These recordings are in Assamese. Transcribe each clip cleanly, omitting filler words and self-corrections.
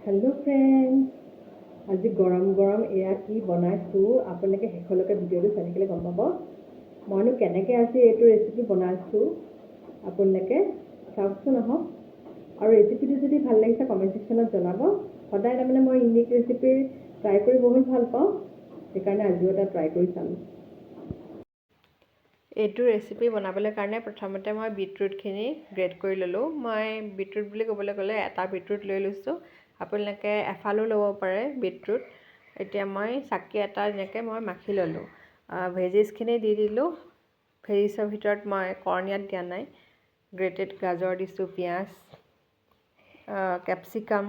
হেল্ল' ফ্ৰেণ্ড, আজি গৰম গৰম এয়া কি বনাইছোঁ আপোনালোকে শেষলৈকে ভিডিঅ'টো চাই থাকিলে গম পাব। মইনো কেনেকৈ আজি এইটো ৰেচিপি বনাইছোঁ আপোনালোকে চাওকচোন আহক। আৰু ৰেচিপিটো যদি ভাল লাগিছে কমেণ্ট ছেকশ্যনত জনাব। সদায় তাৰমানে মই ইউনিক ৰেচিপি ট্ৰাই কৰি বহুত ভাল পাওঁ, সেইকাৰণে আজিও এটা ট্ৰাই কৰি চালোঁ। এইটো ৰেচিপি বনাবলৈ কাৰণে প্ৰথমতে মই বিটৰুটখিনি গ্ৰেড কৰি ল'লোঁ। মই বিটৰুট বুলি ক'বলৈ গ'লে এটা বিটৰুট লৈ লৈছোঁ। আপোনালোকে এফালো ল'ব পাৰে বিটৰুট। এতিয়া মই চাকি এটা এনেকৈ মই মাখি ল'লোঁ। ভেজিছখিনি দি দিলোঁ। ভেজিছৰ ভিতৰত মই কৰ্ণ ইয়াত দিয়া নাই। গ্ৰেটেড গাজৰ দিছোঁ, পিঁয়াজ, কেপচিকাম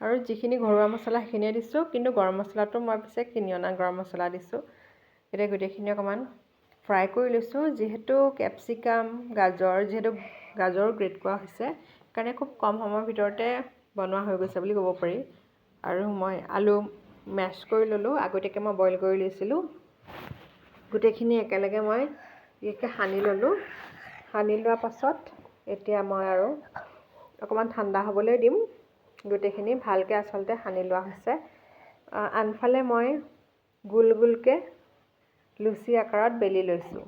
আৰু যিখিনি ঘৰুৱা মছলা সেইখিনিয়ে দিছোঁ, কিন্তু গৰম মছলাটো মই পিছে কিনি অনা গৰম মছলা দিছোঁ। এতিয়া গোটেইখিনি অকণমান ফ্ৰাই কৰি লৈছোঁ। যিহেতু কেপচিকাম যিহেতু গাজৰ গ্ৰেট কৰা হৈছে, সেইকাৰণে খুব কম সময়ৰ ভিতৰতে বনোৱা হৈ গৈছে বুলি ক'ব পাৰি। আৰু মই আলু মেছ কৰি ল'লোঁ। আগতীয়াকৈ মই বইল কৰি লৈছিলোঁ। গোটেইখিনি একেলগে মই সানি ল'লোঁ। সানি লোৱাৰ পাছত এতিয়া মই আৰু অকণমান ঠাণ্ডা হ'বলৈ দিম। গোটেইখিনি ভালকৈ আচলতে সানি লোৱা হৈছে। আনফালে মই গোল গোলকৈ লুচি আকাৰত বেলি লৈছোঁ।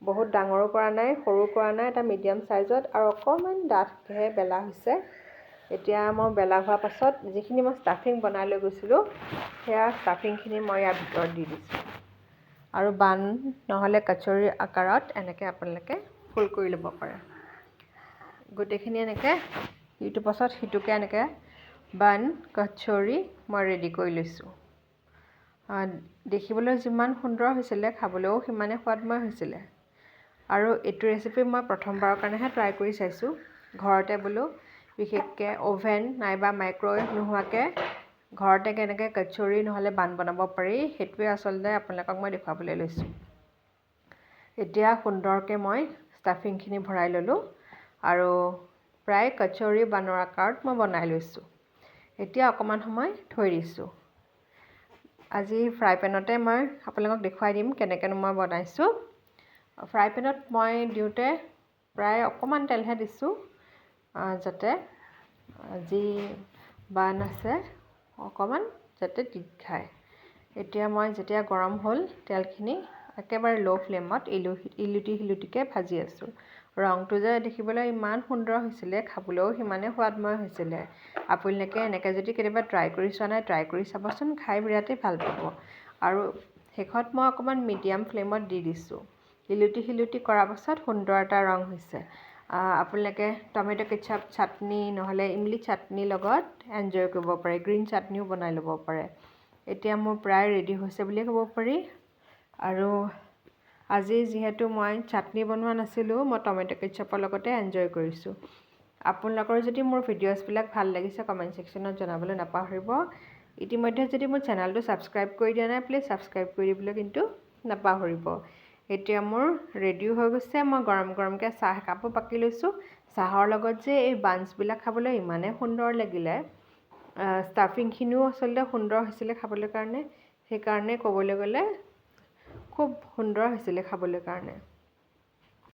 বহুত ডাঙৰো কৰা নাই, সৰু কৰা নাই, এটা মিডিয়াম ছাইজত আৰু অকণমান ডাঠকৈ বেলা হৈছে। এতিয়া মই বেলা হোৱাৰ পাছত যিখিনি মই ষ্টাফিং বনাই লৈ গৈছিলোঁ, সেয়া ষ্টাফিংখিনি মই ইয়াৰ ভিতৰত দি দিছোঁ। আৰু বান নহ'লে কচৰি আকাৰত এনেকৈ আপোনালোকে ফুল কৰি ল'ব পাৰে। গোটেইখিনি এনেকৈ ইটোৰ পাছত সিটোকৈ এনেকৈ বান কচৰি মই ৰেডি কৰি লৈছোঁ। দেখিবলৈ যিমান সুন্দৰ হৈছিলে, খাবলৈও সিমানে সোৱাদময় হৈছিলে। আৰু এইটো ৰেচিপি মই প্ৰথমবাৰৰ কাৰণেহে ট্ৰাই কৰি চাইছোঁ। ঘৰতে বোলো বিশেষকৈ অ'ভেন নাইবা মাইক্ৰ'ৱেভ নোহোৱাকৈ ঘৰতে কেনেকৈ কচৰি নহ'লে বান বনাব পাৰি, সেইটোৱে আচলতে আপোনালোকক মই দেখুৱাবলৈ লৈছোঁ। এতিয়া সুন্দৰকৈ মই ষ্টাফিংখিনি ভৰাই ল'লোঁ আৰু প্ৰায় কচৰি বানৰ আকাৰত মই বনাই লৈছোঁ। এতিয়া অকণমান সময় থৈ দিছোঁ। আজি ফ্ৰাই পেনতে মই আপোনালোকক দেখুৱাই দিম কেনেকৈনো মই বনাইছোঁ। ফ্ৰাই পেনত মই দিওঁতে প্ৰায় অকণমান তেলহে দিছোঁ, যাতে যি বান আছে অকণমান যাতে টিক খায়। এতিয়া মই যেতিয়া গৰম হ'ল তেলখিনি একেবাৰে ল' ফ্লেমত ইলুটি সিলুটিকৈ ভাজি আছোঁ। ৰংটো যে দেখিবলৈ ইমান সুন্দৰ হৈছিলে, খাবলৈও সিমানে সোৱাদময় হৈছিলে। আপোনালোকে এনেকৈ যদি কেতিয়াবা ট্ৰাই কৰি চোৱা নাই, ট্ৰাই কৰি চাবচোন, খাই বিৰাটেই ভাল পাব। আৰু শেষত মই অকণমান মিডিয়াম ফ্লেমত দি দিছোঁ। ইলুটি সিলুটি কৰাৰ পাছত সুন্দৰ এটা ৰং হৈছে। আপোনালোকে টমেট' কেচাপ চাটনি নহ'লে ইমলি চাটনিৰ লগত এনজয় কৰিব পাৰে। গ্ৰীণ চাটনিও বনাই ল'ব পাৰে। এতিয়া মোৰ প্ৰায় ৰেডি হৈছে বুলিয়ে ক'ব পাৰি। আৰু আজি যিহেতু মই চাটনি বনোৱা নাছিলোঁ, মই টমেট' কেচাপৰ লগতে এনজয় কৰিছোঁ। আপোনালোকৰ যদি মোৰ ভিডিঅ'ছবিলাক ভাল লাগিছে কমেণ্ট ছেকশ্যনত জনাবলৈ নাপাহৰিব। ইতিমধ্যে যদি মোৰ চেনেলটো ছাবস্ক্ৰাইব কৰি দিয়া নাই, প্লিজ ছাবস্ক্ৰাইব কৰি দিবলৈ কিন্তু নাপাহৰিব। এতিয়া মোৰ ৰেডিও হৈ গৈছে। মই গৰম গৰমকৈ চাহ একাপো বাকি লৈছোঁ। চাহৰ লগত যে এই বাঞ্চবিলাক খাবলৈ ইমানেই সুন্দৰ লাগিলে, ষ্টাফিংখিনিও আচলতে সুন্দৰ হৈছিলে খাবলৈ কাৰণে। সেইকাৰণে ক'বলৈ গ'লে খুব সুন্দৰ হৈছিলে খাবলৈ কাৰণে।